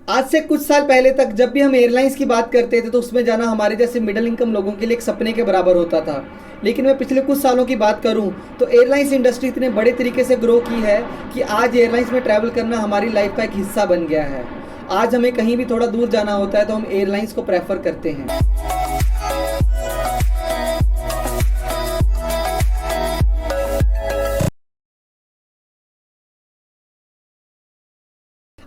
आज से कुछ साल पहले तक जब भी हम एयरलाइंस की बात करते थे तो उसमें जाना हमारे जैसे मिडिल इनकम लोगों के लिए एक सपने के बराबर होता था। लेकिन मैं पिछले कुछ सालों की बात करूं तो एयरलाइंस इंडस्ट्री इतने बड़े तरीके से ग्रो की है कि आज एयरलाइंस में ट्रैवल करना हमारी लाइफ का एक हिस्सा बन गया है। आज हमें कहीं भी थोड़ा दूर जाना होता है तो हम एयरलाइंस को प्रेफर करते हैं।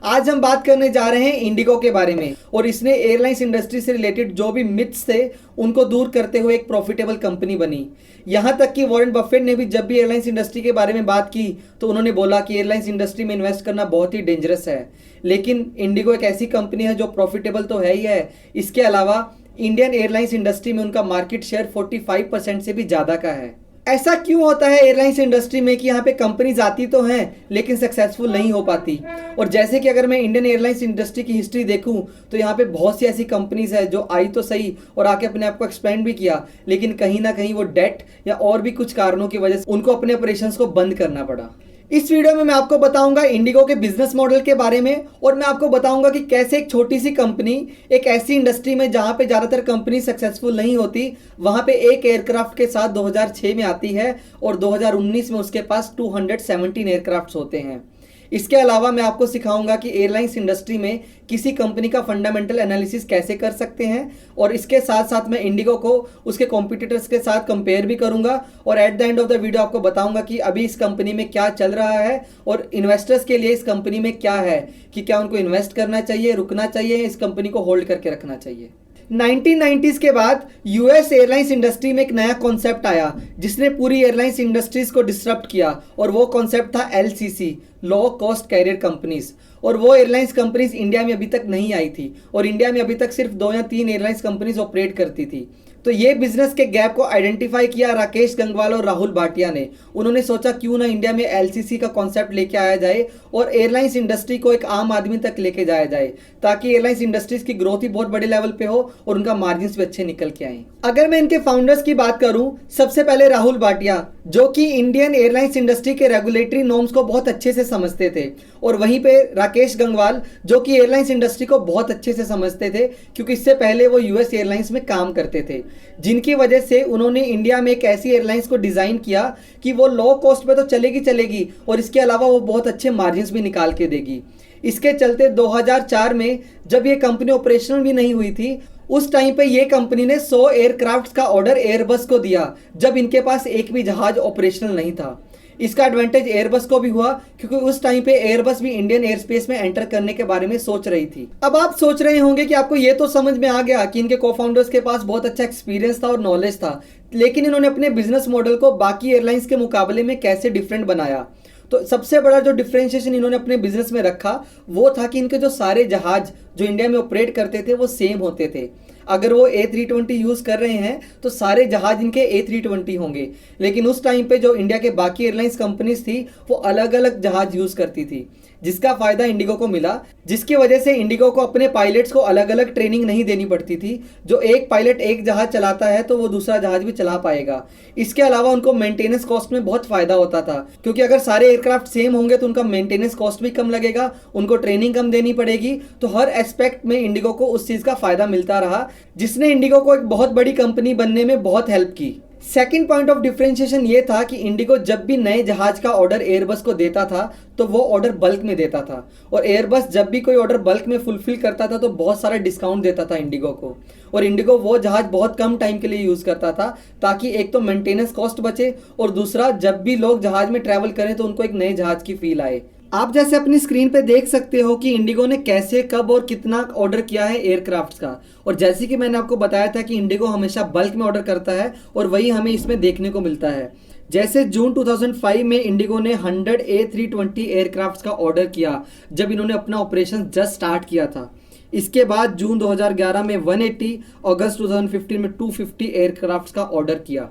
आज हम बात करने जा रहे हैं इंडिगो के बारे में और इसने एयरलाइंस इंडस्ट्री से रिलेटेड जो भी मिथ्स थे उनको दूर करते हुए एक प्रॉफिटेबल कंपनी बनी। यहां तक कि वॉरेन बफेट ने भी जब भी एयरलाइंस इंडस्ट्री के बारे में बात की तो उन्होंने बोला कि एयरलाइंस इंडस्ट्री में इन्वेस्ट करना बहुत ही डेंजरस है। लेकिन इंडिगो एक ऐसी कंपनी है जो प्रॉफिटेबल तो है ही है, इसके अलावा इंडियन एयरलाइंस इंडस्ट्री में उनका मार्केट शेयर 45% से भी ज़्यादा का है। ऐसा क्यों होता है एयरलाइंस इंडस्ट्री में कि यहाँ पे कंपनीज आती तो हैं लेकिन सक्सेसफुल नहीं हो पाती। और जैसे कि अगर मैं इंडियन एयरलाइंस इंडस्ट्री की हिस्ट्री देखूं तो यहाँ पे बहुत सी ऐसी कंपनीज है जो आई तो सही और आके अपने आप को एक्सपेंड भी किया, लेकिन कहीं ना कहीं वो डेट या और भी कुछ कारणों की वजह से उनको अपने ऑपरेशंस को बंद करना पड़ा। इस वीडियो में मैं आपको बताऊंगा इंडिगो के बिजनेस मॉडल के बारे में और मैं आपको बताऊंगा कि कैसे एक छोटी सी कंपनी एक ऐसी इंडस्ट्री में जहां पे ज़्यादातर कंपनी सक्सेसफुल नहीं होती वहां पे एक एयरक्राफ्ट के साथ 2006 में आती है और 2019 में उसके पास 217 एयरक्राफ्ट्स होते हैं। इसके अलावा मैं आपको सिखाऊंगा कि एयरलाइंस इंडस्ट्री में किसी कंपनी का फंडामेंटल एनालिसिस कैसे कर सकते हैं और इसके साथ साथ मैं इंडिगो को उसके कॉम्पिटिटर्स के साथ कंपेयर भी करूंगा और at the end of the video आपको बताऊंगा कि अभी इस कंपनी में क्या चल रहा है और इन्वेस्टर्स के लिए इस कंपनी में क्या है कि क्या उनको इन्वेस्ट करना चाहिए, रुकना चाहिए, इस कंपनी को होल्ड करके रखना चाहिए। 1990s के बाद यूएस एयरलाइंस इंडस्ट्री में एक नया कॉन्सेप्ट आया जिसने पूरी एयरलाइंस इंडस्ट्रीज को डिसरप्ट किया और वो कॉन्सेप्ट था LCC, low cost carrier companies. और वो एयरलाइंस कंपनीज इंडिया में अभी तक नहीं आई थी और इंडिया में अभी तक सिर्फ 2 या 3 एयरलाइंस कंपनीज ऑपरेट करती थी। तो ये बिजनेस के गैप को आइडेंटिफाई किया राकेश गंगवाल और राहुल भाटिया ने। उन्होंने सोचा क्यों ना इंडिया में एलसीसी का कॉन्सेप्ट लेके आया जाए और एयरलाइंस इंडस्ट्री को एक आम आदमी तक लेके जाया जाए ताकि एयरलाइंस इंडस्ट्रीज की ग्रोथ भी बहुत बड़े लेवल पे हो और उनका मार्जिन भी अच्छे निकल के आए। अगर मैं इनके फाउंडर्स की बात करूं, सबसे पहले राहुल भाटिया जो कि इंडियन एयरलाइंस इंडस्ट्री के रेगुलेटरी नॉर्म्स को बहुत अच्छे से समझते थे और वहीं पे राकेश गंगवाल जो कि एयरलाइंस इंडस्ट्री को बहुत अच्छे से समझते थे क्योंकि इससे पहले वो यूएस एयरलाइंस में काम करते थे, जिनकी वजह से उन्होंने इंडिया में एक ऐसी एयरलाइंस को डिज़ाइन किया कि वो लो कॉस्ट पे तो चलेगी और इसके अलावा वो बहुत अच्छे मार्जिन्स भी निकाल के देगी। इसके चलते 2004 में जब ये कंपनी ऑपरेशनल भी नहीं हुई थी उस टाइम पे ये कंपनी ने 100 एयरक्राफ्ट्स का ऑर्डर एयरबस को दिया जब इनके पास एक भी जहाज ऑपरेशनल नहीं था। इसका एडवांटेज एयरबस को भी हुआ क्योंकि उस टाइम पे एयरबस भी इंडियन एयर स्पेस में एंटर करने के बारे में सोच रही थी। अब आप सोच रहे होंगे कि आपको ये तो समझ में आ गया कि इनके को-फाउंडर्स के पास बहुत अच्छा एक्सपीरियंस था और नॉलेज था, लेकिन इन्होंने अपने बिजनेस मॉडल को बाकी एयरलाइंस के मुकाबले में कैसे डिफरेंट बनाया। तो सबसे बड़ा जो डिफरेंशिएशन इन्होंने अपने बिजनेस में रखा वो था कि इनके जो सारे जहाज जो इंडिया में ऑपरेट करते थे वो सेम होते थे। अगर वो A320 यूज़ कर रहे हैं तो सारे जहाज इनके A320 होंगे, लेकिन उस टाइम पे जो इंडिया के बाकी एयरलाइंस कंपनीज थी वो अलग अलग जहाज यूज़ करती थी, जिसका फ़ायदा इंडिगो को मिला, जिसकी वजह से इंडिगो को अपने पायलट्स को अलग अलग ट्रेनिंग नहीं देनी पड़ती थी। जो एक पायलट एक जहाज चलाता है तो वो दूसरा जहाज भी चला पाएगा। इसके अलावा उनको मेंटेनेंस कॉस्ट में बहुत फ़ायदा होता था क्योंकि अगर सारे एयरक्राफ्ट सेम होंगे तो उनका मेंटेनेंस कॉस्ट भी कम लगेगा, उनको ट्रेनिंग कम देनी पड़ेगी। तो हर एस्पेक्ट में इंडिगो को उस चीज़ का फ़ायदा मिलता रहा जिसने इंडिगो को एक बहुत बड़ी कंपनी बनने में बहुत हेल्प की। सेकंड पॉइंट ऑफ डिफरेंशिएशन ये था कि इंडिगो जब भी नए जहाज का ऑर्डर एयरबस को देता था तो वो ऑर्डर बल्क में देता था और एयरबस जब भी कोई ऑर्डर बल्क में फुलफिल करता था तो बहुत सारा डिस्काउंट देता था इंडिगो को। और इंडिगो वो जहाज बहुत कम टाइम के लिए यूज़ करता था ताकि एक तो मेंटेनेंस कॉस्ट बचे और दूसरा जब भी लोग जहाज में ट्रैवल करें तो उनको एक नए जहाज की फील आए। आप जैसे अपनी स्क्रीन पे देख सकते हो कि इंडिगो ने कैसे, कब और कितना ऑर्डर किया है एयरक्राफ्ट्स का। और जैसे कि मैंने आपको बताया था कि इंडिगो हमेशा बल्क में ऑर्डर करता है और वही हमें इसमें देखने को मिलता है। जैसे जून 2005 में इंडिगो ने 100 A320 एयरक्राफ्ट्स का ऑर्डर किया जब इन्होंने अपना ऑपरेशन जस्ट स्टार्ट किया था। इसके बाद जून 2011 में 180, अगस्त 2015 में 250 एयरक्राफ्ट्स का ऑर्डर किया।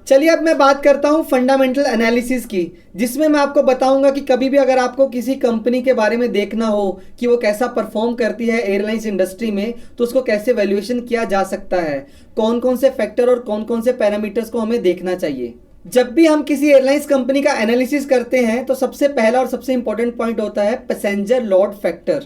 चलिए अब मैं बात करता हूं फंडामेंटल एनालिसिस की, जिसमें मैं आपको बताऊंगा कि कभी भी अगर आपको किसी कंपनी के बारे में देखना हो कि वो कैसा परफॉर्म करती है एयरलाइंस इंडस्ट्री में तो उसको कैसे वैल्यूएशन किया जा सकता है, कौन कौन से फैक्टर और कौन कौन से पैरामीटर्स को हमें देखना चाहिए। जब भी हम किसी एयरलाइंस कंपनी का एनालिसिस करते हैं तो सबसे पहला और सबसे इंपॉर्टेंट पॉइंट होता है पैसेंजर लोड फैक्टर।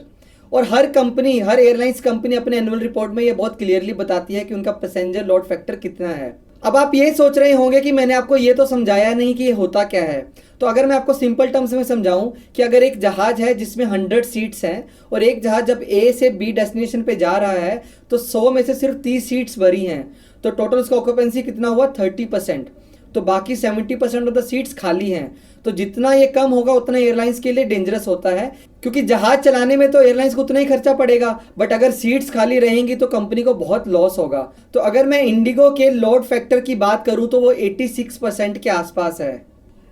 और हर एयरलाइंस कंपनी अपने एनुअल रिपोर्ट में ये बहुत क्लियरली बताती है कि उनका पैसेंजर लोड फैक्टर कितना है। अब आप ये सोच रहे होंगे कि मैंने आपको ये तो समझाया नहीं कि ये होता क्या है। तो अगर मैं आपको सिंपल टर्म्स में समझाऊं कि अगर एक जहाज है जिसमें 100 सीट्स हैं और एक जहाज जब ए से बी डेस्टिनेशन पे जा रहा है तो 100 में से सिर्फ 30 सीट्स भरी हैं, तो टोटल उसका ऑक्यूपेंसी कितना हुआ 30%। तो बाकी 70% ऑफ द सीट्स खाली हैं। तो जितना ये कम होगा उतना एयरलाइंस के लिए डेंजरस होता है, क्योंकि जहाज चलाने में तो एयरलाइंस को उतना ही खर्चा पड़ेगा, बट अगर सीट्स खाली रहेंगी तो कंपनी को बहुत लॉस होगा। तो अगर मैं इंडिगो के लोड फैक्टर की बात करूं तो वो 86% के आसपास है।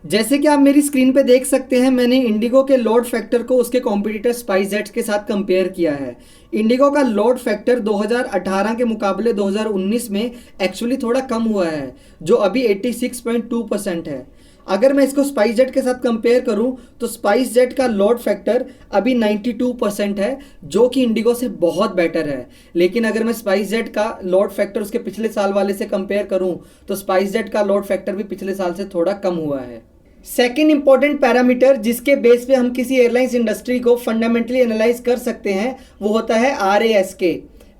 जैसे कि आप मेरी स्क्रीन पे देख सकते हैं, मैंने इंडिगो के लोड फैक्टर को उसके कॉम्पिटिटर स्पाइसजेट के साथ कंपेयर किया है। इंडिगो का लोड फैक्टर 2018 के मुकाबले 2019 में एक्चुअली थोड़ा कम हुआ है, जो अभी 86.2% है। अगर मैं इसको स्पाइसजेट के साथ कंपेयर करूं तो स्पाइसजेट का लोड फैक्टर अभी 92% है, जो कि इंडिगो से बहुत बेटर है। लेकिन अगर मैं स्पाइसजेट का लोड फैक्टर उसके पिछले साल वाले से कंपेयर करूं तो स्पाइसजेट का लोड फैक्टर भी पिछले साल से थोड़ा कम हुआ है। सेकेंड इंपॉर्टेंट पैरामीटर जिसके बेस पे हम किसी एयरलाइंस इंडस्ट्री को फंडामेंटली एनालाइज कर सकते हैं वो होता है RASK,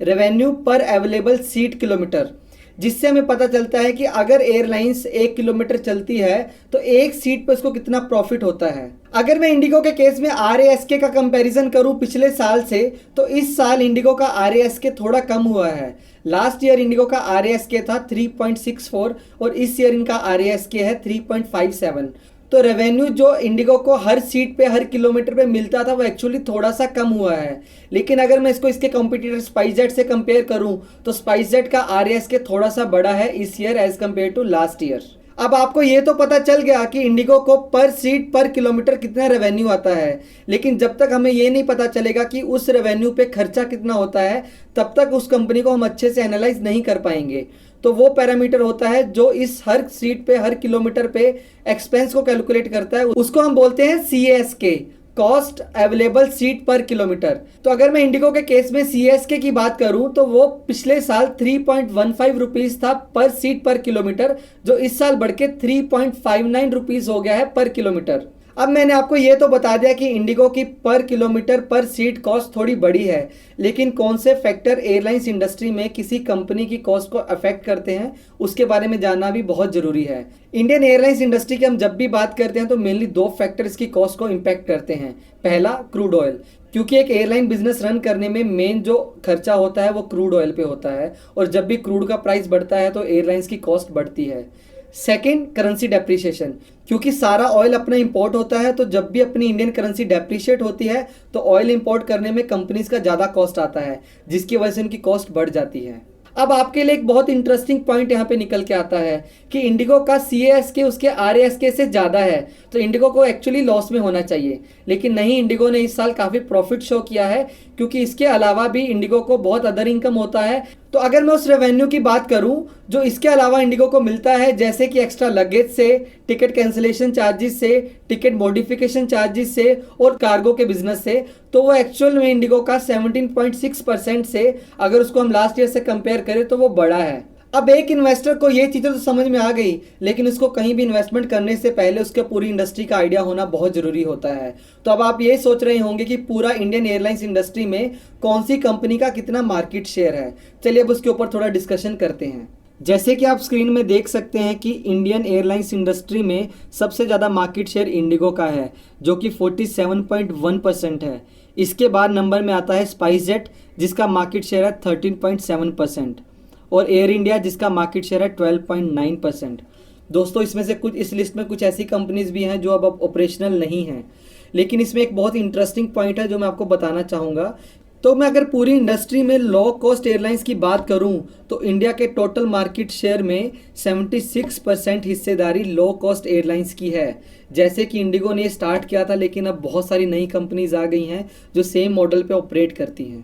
रेवेन्यू पर अवेलेबल सीट किलोमीटर, जिससे हमें पता चलता है कि अगर एयरलाइंस 1 किलोमीटर चलती है तो एक सीट पर उसको कितना प्रॉफिट होता है। अगर मैं इंडिगो के केस में RASK का कंपैरिजन करूं पिछले साल से, तो इस साल इंडिगो का RASK थोड़ा कम हुआ है। लास्ट ईयर इंडिगो का RASK था 3.64 और इस ईयर इनका RASK है 3.57। तो रेवेन्यू जो इंडिगो को हर सीट पे हर किलोमीटर पे मिलता था वो एक्चुअली थोड़ा सा कम हुआ है। लेकिन अगर मैं इसको इसके कॉम्पिटिटर स्पाइसजेट से कंपेयर करूं तो स्पाइसजेट का RASK थोड़ा सा बड़ा है इस year as compare to last year. अब आपको ये तो पता चल गया कि इंडिगो को पर सीट पर किलोमीटर कितना रेवेन्यू आता है, लेकिन जब तक हमें ये नहीं पता चलेगा कि उस रेवेन्यू पे खर्चा कितना होता है तब तक उस कंपनी को हम अच्छे से एनालाइज नहीं कर पाएंगे। तो वो पैरामीटर होता है जो इस हर सीट पे हर किलोमीटर पे एक्सपेंस को कैलकुलेट करता है, उसको हम बोलते हैं CASK, कॉस्ट अवेलेबल सीट पर किलोमीटर। तो अगर मैं इंडिगो के केस में CASK की बात करूं तो वो पिछले साल 3.15 रुपीज था पर सीट पर किलोमीटर, जो इस साल बढ़ के 3.59 रुपीज हो गया है पर किलोमीटर। अब मैंने आपको ये तो बता दिया कि इंडिगो की पर किलोमीटर पर सीट कॉस्ट थोड़ी बड़ी है, लेकिन कौन से फैक्टर एयरलाइंस इंडस्ट्री में किसी कंपनी की कॉस्ट को अफेक्ट करते हैं उसके बारे में जानना भी बहुत जरूरी है। इंडियन एयरलाइंस इंडस्ट्री की हम जब भी बात करते हैं तो मेनली 2 फैक्टर इसकी कॉस्ट को इम्पैक्ट करते हैं। पहला क्रूड ऑयल, क्योंकि एक एयरलाइन बिजनेस रन करने में मेन जो खर्चा होता है वो क्रूड ऑयल पे होता है, और जब भी क्रूड का प्राइस बढ़ता है तो एयरलाइंस की कॉस्ट बढ़ती है। सेकेंड, करेंसी डेप्रिशिएशन, क्योंकि सारा ऑयल अपना इंपोर्ट होता है, तो जब भी अपनी इंडियन करेंसी डेप्रिशिएट होती है तो ऑयल इंपोर्ट करने में कंपनीज का ज़्यादा कॉस्ट आता है, जिसकी वजह से उनकी कॉस्ट बढ़ जाती है। अब आपके लिए एक बहुत इंटरेस्टिंग पॉइंट यहाँ पे निकल के आता है कि इंडिगो का CASK उसके RASK से ज़्यादा है, तो इंडिगो को एक्चुअली लॉस में होना चाहिए, लेकिन नहीं, इंडिगो ने इस साल काफ़ी प्रॉफिट शो किया है, क्योंकि इसके अलावा भी इंडिगो को बहुत अदर इनकम होता है। तो अगर मैं उस रेवेन्यू की बात करूं जो इसके अलावा इंडिगो को मिलता है, जैसे कि एक्स्ट्रा लगेज से, टिकट कैंसिलेशन चार्जेस से, टिकट मॉडिफिकेशन चार्जेस से और कार्गो के बिजनेस से, तो वो एक्चुअल में इंडिगो का 17.6% से, अगर उसको हम लास्ट ईयर से कंपेयर करें तो वो बड़ा है। अब एक इन्वेस्टर को ये चीज़ें तो समझ में आ गई, लेकिन उसको कहीं भी इन्वेस्टमेंट करने से पहले उसके पूरी इंडस्ट्री का आइडिया होना बहुत ज़रूरी होता है। तो अब आप ये सोच रहे होंगे कि पूरा इंडियन एयरलाइंस इंडस्ट्री में कौन सी कंपनी का कितना मार्केट शेयर है। चलिए अब उसके ऊपर थोड़ा डिस्कशन करते हैं। जैसे कि आप स्क्रीन में देख सकते हैं कि इंडियन एयरलाइंस इंडस्ट्री में सबसे ज़्यादा मार्केट शेयर इंडिगो का है, जो कि 47.1% है। इसके बाद नंबर में आता है स्पाइसजेट, जिसका मार्केट शेयर है 13.7%, और एयर इंडिया जिसका मार्केट शेयर है 12.9%। दोस्तों, इसमें से कुछ, इस लिस्ट में कुछ ऐसी कंपनीज भी हैं जो अब ऑपरेशनल नहीं हैं, लेकिन इसमें एक बहुत इंटरेस्टिंग पॉइंट है जो मैं आपको बताना चाहूँगा। तो मैं अगर पूरी इंडस्ट्री में लो कॉस्ट एयरलाइंस की बात करूं तो इंडिया के टोटल मार्केट शेयर में 76% हिस्सेदारी लो कॉस्ट एयरलाइंस की है। जैसे कि इंडिगो ने स्टार्ट किया था, लेकिन अब बहुत सारी नई कंपनीज आ गई हैं जो सेम मॉडल पे ऑपरेट करती हैं।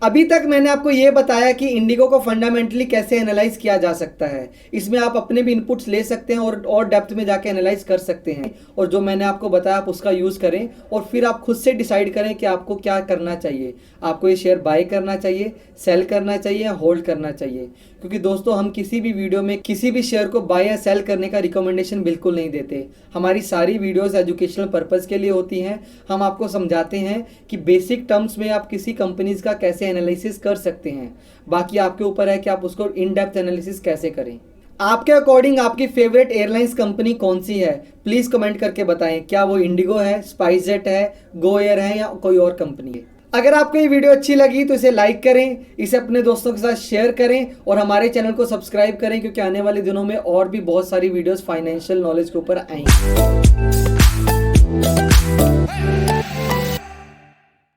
अभी तक मैंने आपको ये बताया कि इंडिगो को फंडामेंटली कैसे एनालाइज किया जा सकता है। इसमें आप अपने भी इनपुट्स ले सकते हैं और डेप्थ में जाके एनालाइज कर सकते हैं, और जो मैंने आपको बताया आप उसका यूज़ करें और फिर आप खुद से डिसाइड करें कि आपको क्या करना चाहिए। आपको ये शेयर बाय करना चाहिए, सेल करना चाहिए या होल्ड करना चाहिए। क्योंकि दोस्तों हम किसी भी वीडियो में किसी भी शेयर को बाय या सेल करने का रिकमेंडेशन बिल्कुल नहीं देते। हमारी सारी वीडियोस एजुकेशनल पर्पस के लिए होती हैं। हम आपको समझाते हैं कि बेसिक टर्म्स में आप किसी कंपनीज का कैसे एनालिसिस कर सकते हैं। बाकी आपके ऊपर है कि आप उसको इन डेप्थ एनालिसिस कैसे करें। आपके अकॉर्डिंग आपकी फेवरेट एयरलाइंस कंपनी कौन सी है, प्लीज़ कमेंट करके बताएं। क्या वो इंडिगो है, स्पाइसजेट है, गो एयर है या कोई और कंपनी है। अगर आपको ये वीडियो अच्छी लगी तो इसे लाइक करें, इसे अपने दोस्तों के साथ शेयर करें और हमारे चैनल को सब्सक्राइब करें, क्योंकि आने वाले दिनों में और भी बहुत सारी वीडियोस फाइनेंशियल नॉलेज के ऊपर आएंगी।